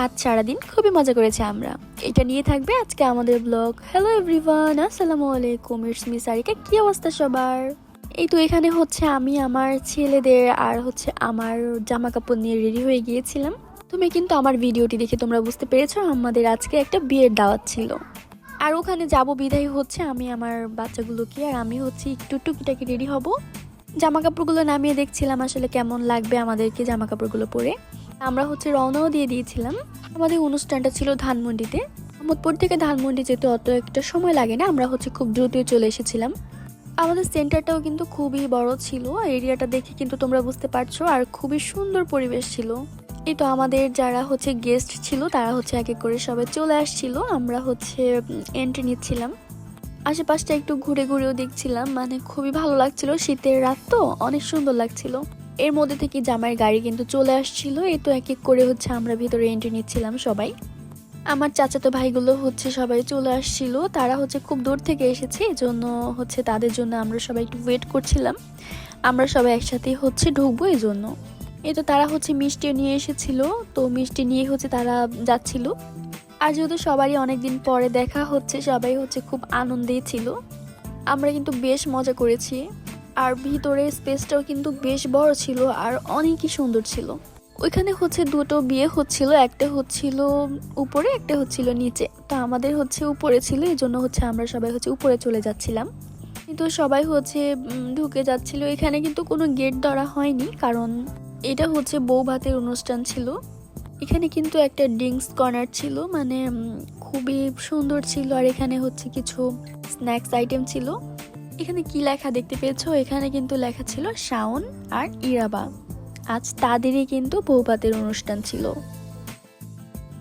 আজ সারাদিন খুবই মজা করেছি আমরা। এটা নিয়ে থাকবে আজকে আমাদের ব্লগ। হ্যালো এভরিওয়ান, আসসালামু আলাইকুম, ইটস মি সারিকা। কি অবস্থা সবার? এই তো এখানে হচ্ছে আমি আমার ছেলেদের আর হচ্ছে আমার জামা কাপড় নিয়ে রেডি হয়ে গিয়েছিলাম। তুমি কিন্তু আমার ভিডিওটি দেখে তোমরা বুঝতে পেরেছো আমাদের আজকে একটা বিয়ের দাওয়াত ছিল। আর ওখানে যাব বিদায় হচ্ছে আমি আমার বাচ্চাগুলোকে আর আমি হচ্ছে একটু টুকিটাকি রেডি হব। জামা কাপড়গুলো নামিয়ে দেখছিলাম আসলে কেমন লাগবে আমাদেরকে জামা কাপড়গুলো পরে। আমরা হচ্ছে রওনাও দিয়ে দিয়েছিলাম। আমাদের অনুষ্ঠানটা ছিল ধানমন্ডিতে। মোহাম্মদপুর থেকে ধানমন্ডি যেতে অত একটা সময় লাগে না, আমরা হচ্ছে খুব দ্রুতই চলে এসেছিলাম। আমাদের সেন্টারটাও কিন্তু খুবই বড় ছিল, এরিয়াটা দেখে কিন্তু তোমরা বুঝতে পারছো, আর খুবই সুন্দর পরিবেশ ছিল। এই তো আমাদের যারা হচ্ছে গেস্ট ছিল তারা হচ্ছে এক এক করে সবাই চলে আসছিল, আমরা হচ্ছে এন্ট্রি নিচ্ছিলাম। আশেপাশটা একটু ঘুরে ঘুরেও দেখছিলাম, মানে খুবই ভালো লাগছিল, শীতের রাত তো অনেক সুন্দর লাগছিল। এর মধ্যে থেকে জামাইয়ের গাড়ি কিন্তু চলে আসছিল। এই তো এক এক করে হচ্ছে আমরা ভিতরে এন্ট্রি নিচ্ছিলাম সবাই। আমার চাচাতো ভাইগুলো হচ্ছে সবাই চলে আসছিল, তারা হচ্ছে খুব দূর থেকে এসেছে, এজন্য হচ্ছে তাদের জন্য আমরা সবাই একটু ওয়েট করছিলাম। আমরা সবাই একসাথেই হচ্ছে ঢুকবো এই জন্য। এই তো তারা হচ্ছে মিষ্টিও নিয়ে এসেছিল, তো মিষ্টি নিয়ে হচ্ছে তারা যাচ্ছিল। আর যেহেতু সবারই অনেকদিন পরে দেখা হচ্ছে, সবাই হচ্ছে খুব আনন্দেই ছিল। আমরা কিন্তু বেশ মজা করেছি। আর ভিতরে স্পেসটাও কিন্তু বেশ বড় ছিল আর অনেকই সুন্দর ছিল। ওইখানে হচ্ছে দুটো বিয়ে হচ্ছিল, একটা হচ্ছিল উপরে, একটা হচ্ছিল নিচে। তো আমাদের হচ্ছে উপরে ছিল, এই জন্য হচ্ছে আমরা সবাই হচ্ছে উপরে চলে যাচ্ছিলাম। কিন্তু সবাই হচ্ছে ঢুকে যাচ্ছিল। এখানে কিন্তু কোনো গেট ধরা হয়নি, কারণ এটা হচ্ছে বউ ভাতের অনুষ্ঠান ছিল। এখানে কিন্তু একটা ড্রিঙ্কস কর্নার ছিল, মানে খুবই সুন্দর ছিল। আর এখানে হচ্ছে কিছু স্ন্যাক্স আইটেম ছিল। এখানে কি লেখা দেখতে পেয়েছো? এখানে কিন্তু লেখা ছিল শাওন আর ইরাবা। আজ তাদেরই কিন্তু বউভাতের অনুষ্ঠান ছিল।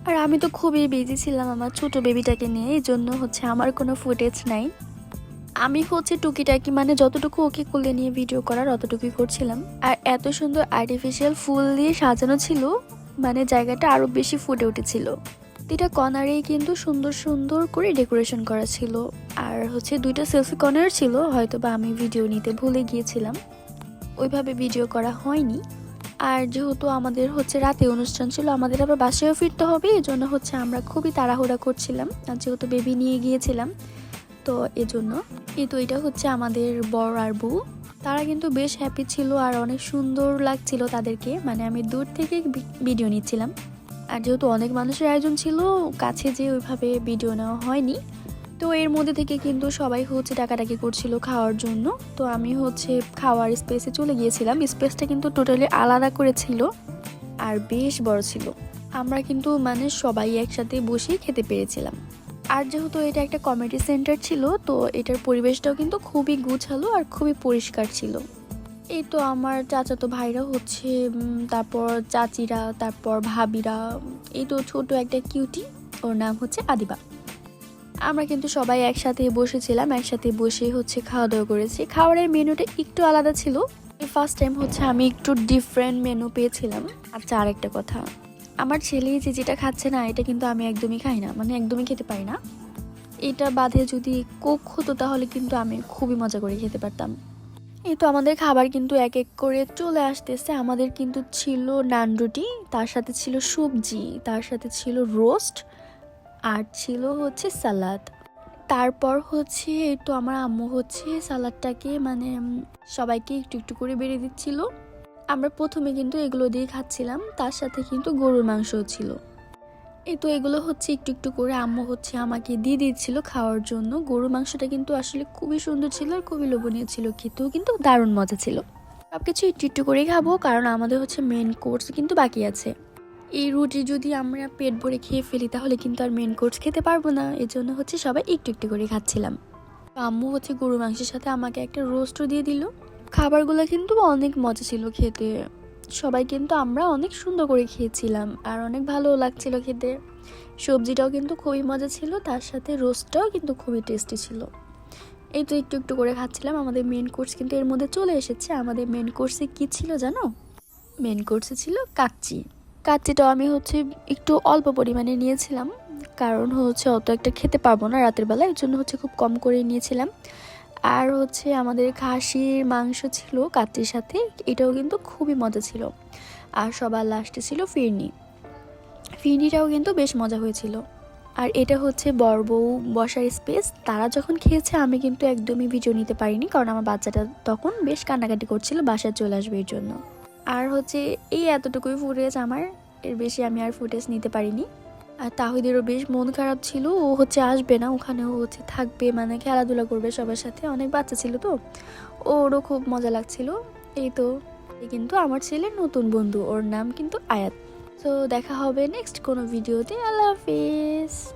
আর আমি তো খুবই বিজি ছিলাম আমার ছোট বেবিটাকে নিয়ে, এই জন্য হচ্ছে আমার কোনো ফুটেজ নাই। আমি হচ্ছে টুকিটাকি মানে যতটুকু ওকে কোলে নিয়ে ভিডিও করার অতটুকুই করছিলাম। আর এত সুন্দর আর্টিফিশিয়াল ফুল দিয়ে সাজানো ছিল, মানে জায়গাটা আরো বেশি ফুটে উঠেছিল। দুইটা কর্নারেই কিন্তু সুন্দর সুন্দর করে ডেকোরেশন করা ছিল। আর হচ্ছে দুইটা সেলফি কর্নার ছিল, হয়তো বা আমি ভিডিও নিতে ভুলে গিয়েছিলাম, ওইভাবে ভিডিও করা হয়নি। আর যেহেতু আমাদের হচ্ছে রাতে অনুষ্ঠান ছিল, আমাদের আবার বাসায়ও ফিরতে হবে, এই জন্য হচ্ছে আমরা খুবই তাড়াহুড়া করছিলাম, আর যেহেতু বেবি নিয়ে গিয়েছিলাম তো এজন্য। এই তো এটা হচ্ছে আমাদের বর আর বউ, তারা কিন্তু বেশ হ্যাপি ছিল আর অনেক সুন্দর লাগছিল তাদেরকে, মানে আমি দূর থেকে ভিডিও নিচ্ছিলাম। আর যেহেতু অনেক মানুষের আয়োজন ছিল, কাছে যে ওইভাবে ভিডিও নেওয়া হয়নি। তো এর মধ্যে থেকে কিন্তু সবাই হচ্ছে ডাকাডাকি করছিল খাওয়ার জন্য। তো আমি হচ্ছে খাওয়ার স্পেসে চলে গিয়েছিলাম। স্পেসটা কিন্তু টোটালি আলাদা করেছিল আর বেশ বড় ছিল। আমরা কিন্তু মানে সবাই একসাথে বসে খেতে পেরেছিলাম। আর যেহেতু এটা একটা কমিউনিটি সেন্টার ছিল, তো এটার পরিবেশটাও কিন্তু খুবই গুছালো আর খুবই পরিষ্কার ছিল। এই তো আমার চাচাতো ভাইরা হচ্ছে, তারপর চাচিরা, তারপর ভাবিরা। এই তো ছোট একটা কিউটি, ওর নাম হচ্ছে আদিবা। আমরা কিন্তু সবাই একসাথে বসেছিলাম, একসাথে বসে হচ্ছে খাওয়া দাওয়া করেছি। খাবারের মেনুটা একটু আলাদা ছিল। এই ফার্স্ট টাইম হচ্ছে আমি একটু ডিফারেন্ট মেনু পেয়েছিলাম। আচ্ছা, আরেকটা কথা, আমার ছেলে যে যেটা খাচ্ছে না, এটা কিন্তু আমি একদমই খাই না, মানে একদমই খেতে পারি না। এটা বাদে যদি কোক হতো তাহলে কিন্তু আমি খুবই মজা করে খেতে পারতাম। এই তো আমাদের খাবার কিন্তু এক এক করে চলে আসতেছে। আমাদের কিন্তু ছিল নান রুটি, তার সাথে ছিল সবজি, তার সাথে ছিল রোস্ট, আর ছিল হচ্ছে সালাদ। তারপর হচ্ছে এই তো আমার আম্মু হচ্ছে সালাদটাকে মানে সবাইকে একটু একটু করে বেড়ে দিচ্ছিল। আমরা প্রথমে কিন্তু এগুলো দিয়ে খাচ্ছিলাম, তার সাথে কিন্তু গরুর মাংসও ছিল। এই তো এগুলো হচ্ছে একটু একটু করে আম্মু হচ্ছে আমাকে দিয়ে দিচ্ছিল খাওয়ার জন্য। গরুর মাংসটা কিন্তু আসলে খুবই সুন্দর ছিল আর খুবই লোভনীয় ছিল, খেতেও কিন্তু দারুণ মজা ছিল। সবকিছু একটু একটু করেই খাবো, কারণ আমাদের হচ্ছে মেন কোর্স কিন্তু বাকি আছে। এই রুটি যদি আমরা পেট ভরে খেয়ে ফেলি তাহলে কিন্তু আর মেন কোর্স খেতে পারবো না, এই জন্য হচ্ছে সবাই একটু একটু করে খাচ্ছিলাম। আম্মু হচ্ছে গরুর মাংসের সাথে আমাকে একটা রোস্টও দিয়ে দিল। খাবারগুলো কিন্তু অনেক মজা ছিল খেতে। সবাই কিন্তু আমরা অনেক সুন্দর করে খেয়েছিলাম আর অনেক ভালো লাগছিল খেতে। সবজিটাও কিন্তু খুবই মজা ছিল, তার সাথে রোস্টটাও কিন্তু খুবই টেস্টি ছিল। এই তো একটু একটু করে খাচ্ছিলাম। আমাদের মেন কোর্স কিন্তু এর মধ্যে চলে এসেছে। আমাদের মেন কোর্সে কি ছিল জানো? মেন কোর্সে ছিল কাচ্চি। কাচ্চিটাও আমি হচ্ছে একটু অল্প পরিমাণে নিয়েছিলাম, কারণ হচ্ছে অত একটা খেতে পারবো না রাতের বেলা, এর জন্য হচ্ছে খুব কম করে নিয়েছিলাম। আর হচ্ছে আমাদের খাসির মাংস ছিল কাচ্চির সাথে, এটাও কিন্তু খুবই মজা ছিল। আর সবার লাস্টে ছিল ফিরনি। ফিরনিটাও কিন্তু বেশ মজা হয়েছিল। আর এটা হচ্ছে বর বউ বসার স্পেস। তারা যখন খেয়েছে আমি কিন্তু একদমই ভিডিও নিতে পারিনি, কারণ আমার বাচ্চাটা তখন বেশ কান্নাকাটি করছিল বাসায় চলে আসবে এর জন্য। আর হচ্ছে এই এতটুকুই ফুটেজ আমার, এর বেশি আমি আর ফুটেজ নিতে পারিনি। আর তাহিদেরও বেশ মন খারাপ ছিল, ও হচ্ছে আসবে না, ওখানেও হচ্ছে থাকবে, মানে খেলাধুলা করবে সবার সাথে, অনেক বাচ্চা ছিল তো, ওরও খুব মজা লাগছিল। এই তো, এই কিন্তু আমার ছেলের নতুন বন্ধু, ওর নাম কিন্তু আয়াত। তো দেখা হবে নেক্সট কোনো ভিডিওতে। আল্লাহ হাফিজ।